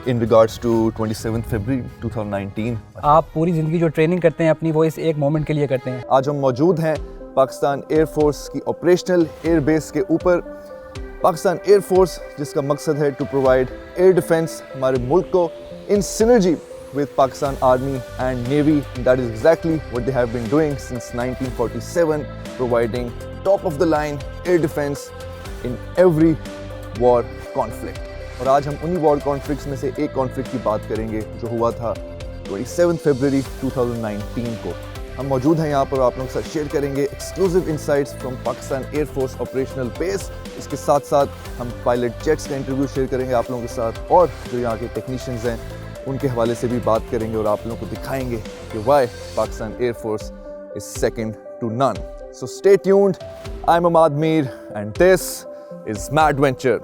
in regards to 27th February 2019. आप पूरी ज़िंदगी जो ट्रेनिंग करते हैं अपनी वो इस एक मोमेंट के लिए करते हैं। आज हम मौजूद हैं पाकिस्तान एयरफोर्स की ऑपरेशनल एयर बेस के ऊपर। पाकिस्तान एयरफोर्स जिसका मकसद है टू प्रोवाइड एयर डिफेंस हमारे मुल्क को इन synergy with Pakistan Army and Navy. That is exactly what they have been doing since 1947, providing top of the line air defense in every war conflict. और आज हम उन्हीं war conflicts में से एक conflict की बात करेंगे जो हुआ था 27 फरवरी 2019 को। हम मौजूद हैं यहाँ पर आप लोगों के साथ शेयर करेंगे exclusive insights from Pakistan air force operational base. इसके साथ साथ हम पायलट जेट्स का इंटरव्यू शेयर करेंगे आप लोगों के साथ, और जो यहाँ के टेक्नीशियंस हैं उनके हवाले से भी बात करेंगे और आप लोगों को दिखाएंगे कि why Pakistan air force is second to none. So stay tuned, I am Amad Mir and this is mad venture.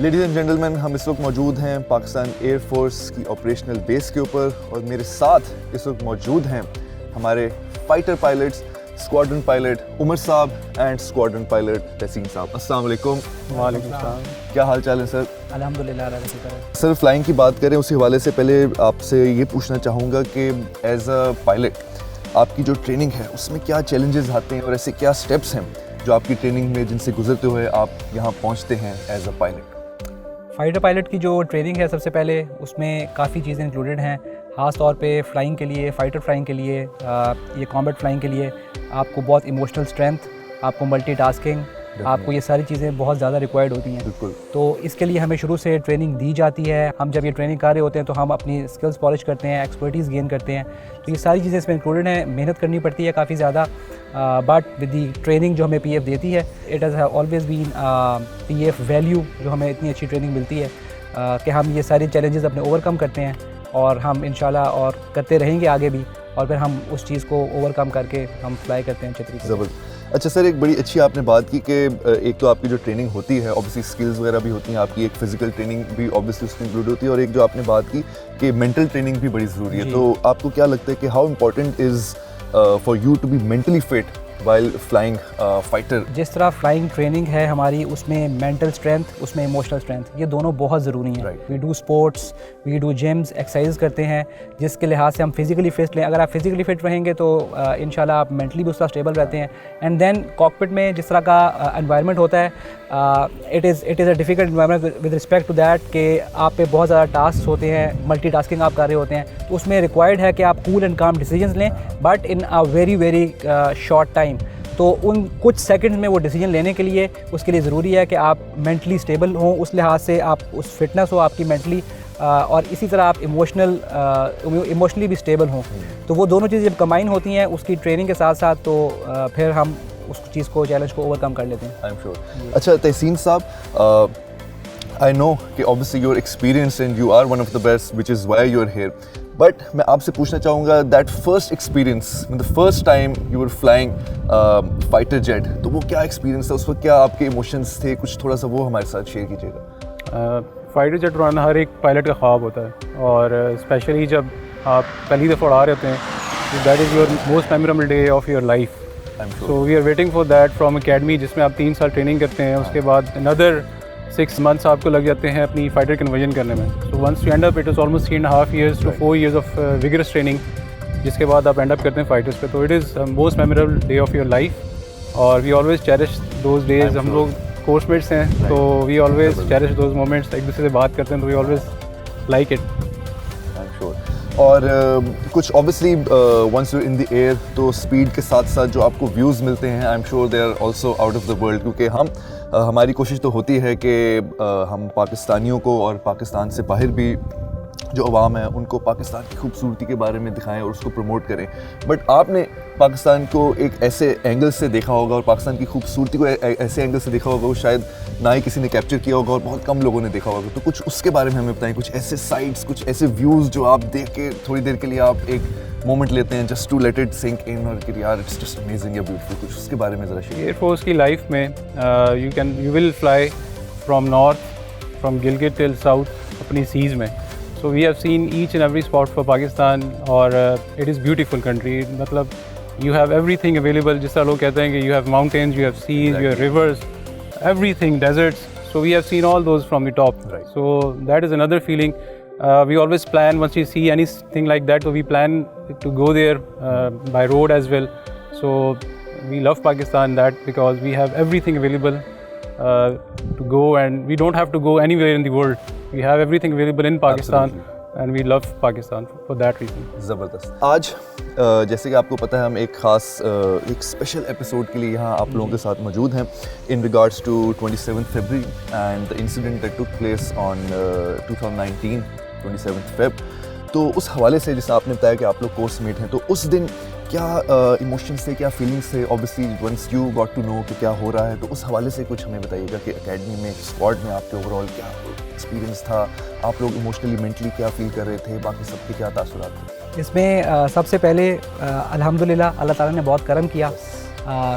Ladies and gentleman, हम इस वक्त मौजूद हैं पाकिस्तान एयरफोर्स की ऑपरेशनल बेस के ऊपर, और मेरे साथ इस वक्त मौजूद हैं हमारे fighter pilots, squadron pilot Umar साहब एंड स्क्वाड्रन पायलट तहसीन साहब। अस्सलाम वालेकुम। वालेकुम सलाम। क्या हाल चाल है सर? अल्हम्दुलिल्लाह रब्बिल आलमीन। सर, फ्लाइंग की बात करें उसी हवाले से पहले आपसे ये पूछना चाहूँगा कि एज अ पायलट आपकी जो ट्रेनिंग है उसमें क्या चैलेंजेस आते हैं और ऐसे क्या स्टेप्स हैं जो आपकी ट्रेनिंग में जिनसे गुजरते हुए आप यहाँ पहुँचते हैं as a pilot? Fighter pilot की जो ट्रेनिंग है सबसे पहले उसमें काफ़ी चीज़ें इंक्लूडेड हैं। ख़ास तौर पे फ़्लाइंग के लिए, फ़ाइटर फ़्लाइंग के लिए, ये कॉम्बैट फ़्लाइंग के लिए आपको बहुत इमोशनल स्ट्रेंथ, आपको मल्टीटास्किंग, आपको ये सारी चीज़ें बहुत ज़्यादा रिक्वायर्ड होती हैं। बिल्कुल। तो इसके लिए हमें शुरू से ट्रेनिंग दी जाती है। हम जब ये ट्रेनिंग कर रहे होते हैं तो हम अपनी स्किल्स पॉलिश करते हैं, एक्सपर्टीज़ गेन करते हैं। तो ये सारी चीज़ें इसमें इंक्लूडेड हैं। मेहनत करनी पड़ती है काफ़ी ज़्यादा, बट विद दी ट्रेनिंग जो हमें पीएफ देती है, it has always been PF value, जो हमें इतनी अच्छी ट्रेनिंग मिलती है कि हम ये सारे चैलेंजेस अपने ओवरकम करते हैं, और हम इंशाल्लाह और करते रहेंगे आगे भी, और फिर हम उस चीज़ को ओवरकम करके हम फ्लाई करते हैं अच्छे तरीके से। ज़बरदस्त। अच्छा सर, एक बड़ी अच्छी आपने बात की कि एक तो आपकी जो ट्रेनिंग होती है ऑब्वियसली स्किल्स वगैरह भी होती हैं आपकी, एक फिजिकल ट्रेनिंग भी ऑब्वियसली उसमें इंक्लूड होती है, और एक जो आपने बात की कि मेंटल ट्रेनिंग भी बड़ी ज़रूरी है। तो आपको क्या लगता है कि how important is for you to be mentally fit while flying fighter? जिस तरह फ्लाइंग ट्रेनिंग है हमारी, उसमें मेंटल स्ट्रेंथ, उसमें इमोशनल स्ट्रेंथ, ये दोनों बहुत ज़रूरी हैं। We do sports, we do gyms, exercise करते हैं जिसके लिहाज से हम फिज़िकली फिट लें। अगर आप फिज़िकली फिट रहेंगे तो इंशाल्लाह आप मेंटली भी उसका स्टेबल रहते हैं। एंड देन कॉकपिट में जिस तरह का एनवायरनमेंट होता है, it is a difficult environment with respect to that कि आप पे बहुत ज़्यादा टास्क होते हैं, मल्टीटास्किंग आप कर रहे होते हैं। तो उसमें रिक्वायर्ड है कि आप कूल एंड काम डिसीजंस लें, but in a very short time. तो उन कुछ सेकंड्स में वो डिसीजन लेने के लिए, उसके लिए ज़रूरी है कि आप मेंटली स्टेबल हों, उस लिहाज से आप उस फिटनेस हो आपकी मेंटली, और इसी तरह आप इमोशनली भी स्टेबल हों। तो वो दोनों चीज़ें जब कंबाइन होती हैं उसकी ट्रेनिंग के साथ साथ, तो फिर हम उस चीज़ को, चैलेंज को ओवरकम कर लेते हैं। I am sure. अच्छा तहसीन साहब, आई नो कि obviously your experience and you are one of the best which is why you are here, but मैं आपसे पूछना चाहूँगा that first experience, the first time you were flying fighter jet, तो वो क्या एक्सपीरियंस था? उस वक्त क्या आपके इमोशंस थे? कुछ थोड़ा सा वो हमारे साथ शेयर कीजिएगा। फाइटर जेट उड़ाना हर एक पायलट का ख्वाब होता है, और स्पेशली जब आप पहली दफ़ा उड़ा रहे होते हैं, that is your most memorable day of your life. So we are waiting for that from academy, जिसमें आप 3 साल ट्रेनिंग करते हैं। उसके बाद अनदर 6 months आपको लग जाते हैं अपनी फाइटर कन्वर्जन करने में। So once you end up, it is almost 3.5 years to 4 years of vigorous training, जिसके बाद आप एंड अप करते हैं फाइटर्स पे। तो it is most memorable day of your life, और we always cherish those days. हम लोग कोर्समेट्स हैं, तो we always cherish those moments, एक दूसरे से बात करते हैं, तो we always like it. I am sure. और कुछ obviously once you in the air, तो स्पीड के साथ साथ जो आपको व्यूज़ मिलते हैं, I am sure they are also out of the world, क्योंकि हमारी कोशिश तो होती है कि हम पाकिस्तानियों को और पाकिस्तान से बाहर भी जो अवाम है उनको पाकिस्तान की खूबसूरती के बारे में दिखाएं और उसको प्रमोट करें। बट आपने पाकिस्तान को एक ऐसे एंगल से देखा होगा और पाकिस्तान की खूबसूरती को ऐसे एंगल से देखा होगा वो शायद ना ही किसी ने कैप्चर किया होगा और बहुत कम लोगों ने देखा होगा। तो कुछ उसके बारे में हमें बताएं, कुछ ऐसे साइट्स, कुछ ऐसे व्यूज़ जो आप देख के थोड़ी देर के लिए आप एक मोमेंट लेते हैं just to let it sink in और कि यार इट्स जस्ट अमेजिंग या ब्यूटीफुल। कुछ उसके बारे में ज़रा शेयर। एयरफोर्स की लाइफ में you will fly from north, from Gilgit till south अपनी सीज़ में। So we have seen each and every spot for Pakistan और it is beautiful country। मतलब you have everything available। जिस तरह लोग कहते हैं कि you have mountains, you have seas, you have rivers, everything, deserts। So we have seen all those from the top। So that is another feeling। We always plan once we see anything like that, so we plan to go there by road as well। So we love Pakistan that because we have everything available to go and we don't have to go anywhere in the world। We have everything available in Pakistan। Absolutely। and we love Pakistan for that reason। ज़बरदस्त। आज जैसे कि आपको पता है हम एक ख़ास एक स्पेशल एपिसोड के लिए यहाँ आप लोगों के साथ मौजूद हैं in regards to 27 February and the incident that took place on 2019 27 Feb। तो उस हवाले से जैसे आपने बताया कि आप लोग कोर्स मेट हैं, तो उस दिन क्या इमोशंस थे, क्या फीलिंग्स थे? Obviously once you got to know कि क्या हो रहा है, तो उस हवाले से कुछ हमें बताइएगा कि एकेडमी में, स्क्वाड में आपके ओवरऑल क्या एक्सपीरियंस था, आप लोग इमोशनली मेंटली क्या फील कर रहे थे, बाकी सबके क्या तासुरात थे? इसमें सबसे पहले अल्हम्दुलिल्लाह अल्लाह ताला ने बहुत करम किया।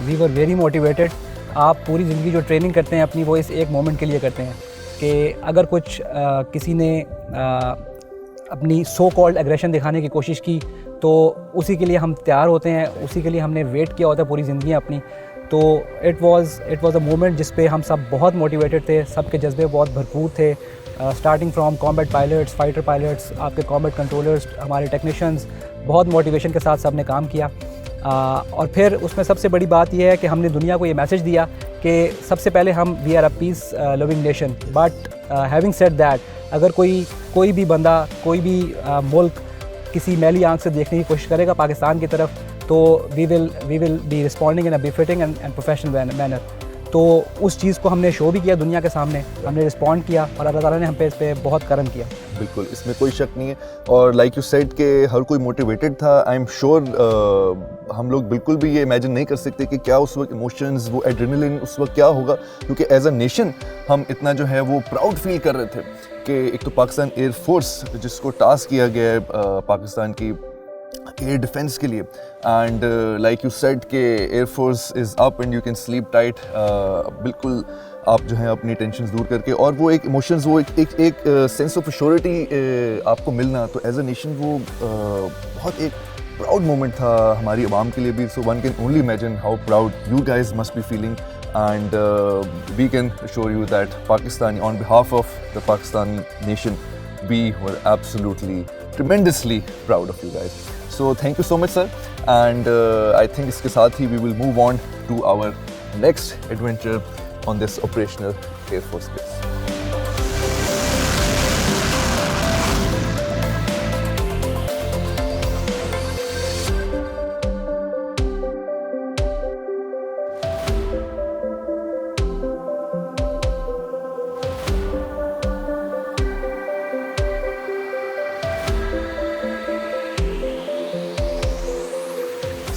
We were very motivated. आप पूरी ज़िंदगी जो ट्रेनिंग करते हैं अपनी, वो इस एक मोमेंट के लिए करते हैं कि अगर कुछ किसी ने अपनी सो कॉल्ड एग्रेशन दिखाने की कोशिश की तो उसी के लिए हम तैयार होते हैं, उसी के लिए हमने वेट किया होता है पूरी ज़िंदगी अपनी। तो इट वाज अ मोमेंट जिस पे हम सब बहुत मोटिवेटेड थे, सबके जज्बे बहुत भरपूर थे। Starting from combat pilots, fighter pilots, आपके कॉम्बैट कंट्रोलर्स, हमारे टेक्नीशियंस, बहुत मोटिवेशन के साथ सब ने काम किया। और फिर उसमें सबसे बड़ी बात यह है कि हमने दुनिया को ये मैसेज दिया कि सबसे पहले हम we are a peace loving nation. But having said that, अगर कोई भी बंदा, कोई भी मुल्क किसी मैली आंख से देखने की कोशिश करेगा पाकिस्तान की तरफ, तो we will be responding in a befitting and professional manner. तो उस चीज़ को हमने शो भी किया दुनिया के सामने, हमने रिस्पॉन्ड किया और अल्लाह ताला ने हम पे इस पे बहुत करम किया। बिल्कुल, इसमें कोई शक नहीं है। और लाइक यू सेड कि हर कोई मोटिवेटेड था। आई एम श्योर हम लोग बिल्कुल भी ये इमेजिन नहीं कर सकते कि क्या उस वक्त इमोशंस, वो एड्रेनलिन उस वक्त क्या होगा, क्योंकि एज अ नेशन हम इतना जो है वो प्राउड फील कर रहे थे कि एक तो पाकिस्तान एयरफोर्स जिसको टास्क किया गया है पाकिस्तान की एयर डिफेंस के लिए, एंड लाइक यू सेड के air force is up and you can sleep tight. बिल्कुल आप जो है अपनी टेंशन दूर करके, और वो एक इमोशंस, वो एक सेंस ऑफ एश्योरिटी आपको मिलना, तो एज अ नेशन वो बहुत एक प्राउड मोमेंट था हमारी आवाम के लिए भी। So one can only imagine how proud you guys must be feeling, and we can assure you that Pakistani, on behalf of the Pakistani nation, we were absolutely tremendously proud of you guys. So thank you so much sir, and I think iske saath hi we will move on to our next adventure on this operational Air Force base.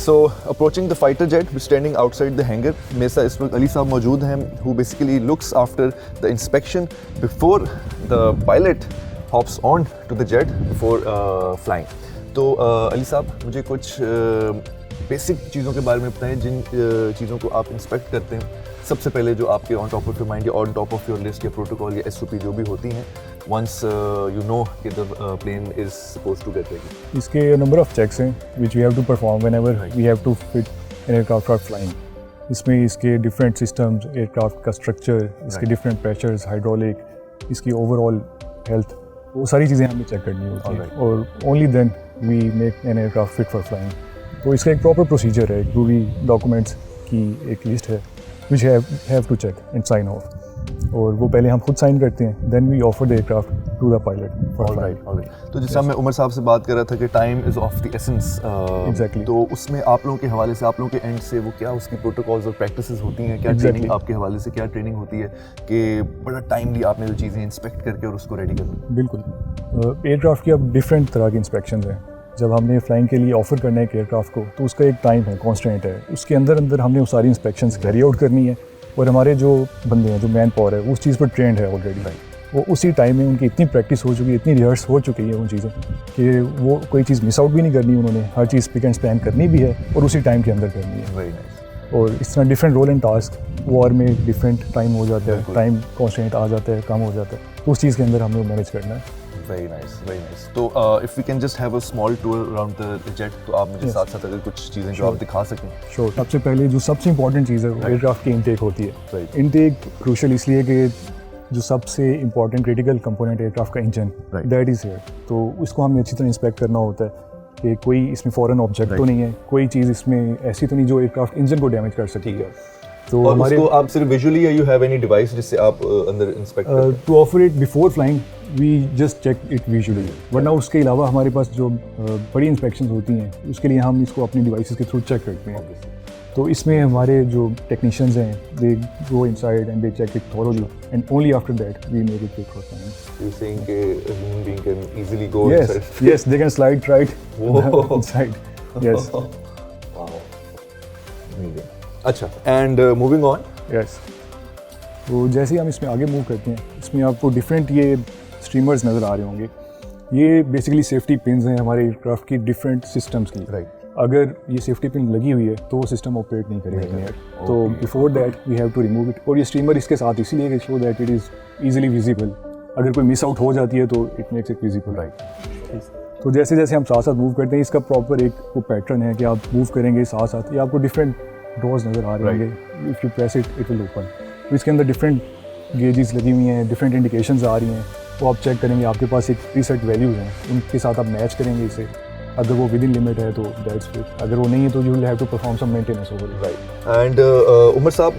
So approaching the fighter jet, we're standing outside the hangar. मेरे साथ इस वक्त अली साहब मौजूद हैं, who basically looks after the inspection before the pilot hops on to the jet before flying. तो अली साहब मुझे कुछ बेसिक चीज़ों के बारे में बताएं जिन चीज़ों को आप इंस्पेक्ट करते हैं। सबसे पहले जो आपके on top of your mind या on top of your list या प्रोटोकॉल या SOP जो भी होती हैं, once you know कि the plane is supposed to get ready. इसके number of checks हैं which we have to perform whenever we have to fit an aircraft for flying. इसमें इसके different systems, aircraft का structure, इसके different pressures, hydraulic, इसकी overall health, वो सारी चीज़ें हमें चेक करनी होती हैं और only then we make an aircraft fit for flying. तो इसका एक proper procedure है, पूरी documents की एक list है which have to check and sign off. और वो पहले हम खुद साइन करते हैं, then we offer the aircraft to the pilot for flying. All right. तो जैसा मैं उमर साहब से बात कर रहा था कि time is of the essence, Exactly. तो उसमें आप लोगों के हवाले से, आप लोगों के एंड से वो क्या उसकी प्रोटोकॉल्स और प्रैक्टिसेस होती हैं, क्या Exactly. ट्रेनिंग आपके हवाले से क्या ट्रेनिंग होती है कि बड़ा टाइमली आपने वो चीज़ें इंस्पेक्ट करके और उसको रेडी करना? बिल्कुल, एयरक्राफ्ट की अब डिफरेंट तरह की इंस्पेक्शंस हैं. जब हमने फ्लाइंग के लिए ऑफ़र करना है एक एयरक्राफ्ट को, तो उसका एक टाइम है, कॉन्स्टेंट है. उसके अंदर हमने वो सारी इंस्पेक्शंस कैरी आउट करनी है, और हमारे जो बंदे हैं, जो मैन पावर है, वो उस चीज़ पर ट्रेंड है ऑलरेडी. वो उसी टाइम में उनकी इतनी प्रैक्टिस हो चुकी है, इतनी रिहर्स हो चुकी है उन चीज़ों कि वो कोई चीज़ मिस आउट भी नहीं करनी उन्होंने. हर चीज़ पिक एंड स्पैन करनी भी है और उसी टाइम के अंदर करनी है. Very nice. और इस तरह different role and task war में डिफरेंट टाइम हो जाता है, टाइम कॉन्स्टेंट आ जाता है, कम हो जाता है, तो उस चीज़ के अंदर हमें मैनेज करना है. Very nice, very nice. तो if we can just have a small tour around the jet, तो आप मुझे Yes. साथ साथ अगर कुछ चीज़ें जो आप दिखा सकें. श्योर. सबसे पहले जो सबसे इंपॉर्टेंट चीज़ है वो एयरक्राफ्ट की इनटेक होती है. Right. इनटेक क्रूशल इसलिए कि जो सबसे इंपॉर्टेंट क्रिटिकल कंपोनेंट एयरक्राफ्ट का engine, Right. That is here. तो इसको हमें अच्छी तरह इंस्पेक्ट करना होता है कि कोई इसमें फॉरेन ऑब्जेक्ट तो नहीं है, कोई चीज़ इसमें ऐसी तो नहीं जो एयरक्राफ्ट इंजन को डैमेज कर सकती है. तो और हमारे उसको आप सिर्फ विजुअली या यू हैव एनी डिवाइस जिससे आप अंदर इंस्पेक्ट करते हैं? To offer it before flying we just check it visually. वरना उसके अलावा हमारे पास जो बड़ी इंस्पेक्शंस होती हैं, उसके लिए हम इसको अपनी डिवाइसेस के थ्रू चेक करते हैं. तो इसमें हमारे जो टेक्नीशियंस हैं, they go inside and they check it thoroughly, and only after that we make it quick for flying. You saying a human being can easily go Yes, inside? yes, they can slide right Whoa. inside. Yes, Wow. Amazing. अच्छा, and moving on. yes. तो जैसे ही हम इसमें आगे move करते हैं, इसमें आपको डिफरेंट ये स्ट्रीमर्स नज़र आ रहे होंगे. ये बेसिकली सेफ्टी पिन्स हैं हमारे एयरक्राफ्ट की डिफरेंट सिस्टम्स की. Right. अगर ये सेफ्टी पिन लगी हुई है तो वो सिस्टम ऑपरेट नहीं करेगा इन एयर. तो before that we have to remove it. और ये स्ट्रीमर इसके साथ इसीलिए कि show that it is easily visible. अगर कोई मिस आउट हो जाती है तो it makes it visible. Right. तो जैसे जैसे हम साथ साथ मूव करते हैं, इसका प्रॉपर एक वो पैटर्न है कि आप मूव करेंगे साथ साथ, ये आपको डिफरेंट डोर्स नज़र आ रहे होंगे. If you press it it will open. तो इसके अंदर डिफरेंट गेजेस लगी हुई हैं, डिफरेंट इंडिकेशंस आ रही हैं. वो आप चेक करेंगे, आपके पास एक प्रीसेट वैल्यूज़ हैं, उनके साथ आप मैच करेंगे इसे. अगर वो विद इन लिमिट है तो दैट्स इट. अगर वो नहीं है तो you will have to perform some maintenance over it. Right. And Umar साहब,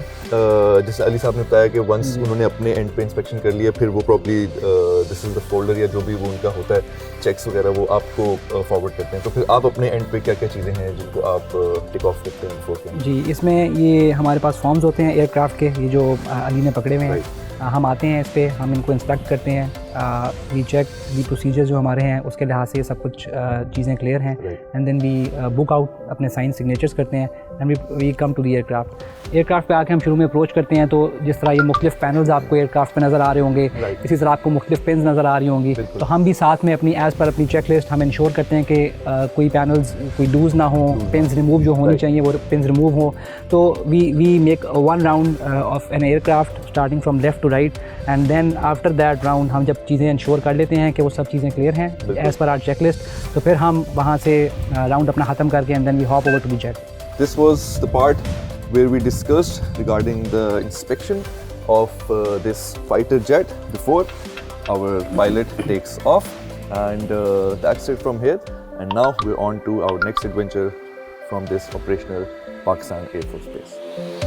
जैसे अली साहब ने बताया कि वंस उन्होंने अपने एंड पे इंस्पेक्शन कर लिया, फिर वो properly this is the folder या जो भी वो उनका होता है चेक्स वगैरह, वो आपको फॉरवर्ड करते हैं. तो फिर आप अपने एंड पे क्या क्या चीज़ें हैं जिनको आप टिक ऑफ करते हैं बिफोर फ्लाइंग? जी, इसमें ये हमारे पास फॉर्म्स होते हैं एयरक्राफ्ट के, ये जो अली ने पकड़े हुए हैं. हम आते हैं इस पे, हम इनको इंस्पेक्ट करते हैं. वी चेक दी प्रोसीजर जो हमारे हैं उसके लिहाज से सब कुछ चीज़ें क्लियर हैं. And then we book out, अपने साइन सिग्नेचर्स करते हैं, and we come to the aircraft. Aircraft पे आके हम शुरू में अप्रोच करते हैं. तो जिस तरह ये मुख्तलिफ पैनल्स आपको एयरक्राफ्ट पे नज़र आ रहे होंगे, इसी तरह आपको मुख्तलिफ पिन्स नज़र आ रही होंगी. तो हम भी साथ में अपनी एज़ पर अपनी चेक लिस्ट हम इंश्योर करते हैं कि कोई पैनल्स कोई लूज़ ना हो, पिन्स रिमूव जो होनी चाहिए वो पिन्स रिमूव हो. तो we make one round of an aircraft starting from left to right, and then after that round हम जब चीज़ें इंश्योर कर लेते हैं कि वो सब चीज़ें क्लियर हैं as per hour check list, तो फिर हम वहाँ से राउंड अपना ख़त्म करके and then we hop over to the jet. This was the part where we discussed regarding the inspection of this fighter jet before our pilot takes off, and that's it from here. And now we're on to our next adventure from this operational Pakistan Air Force Base.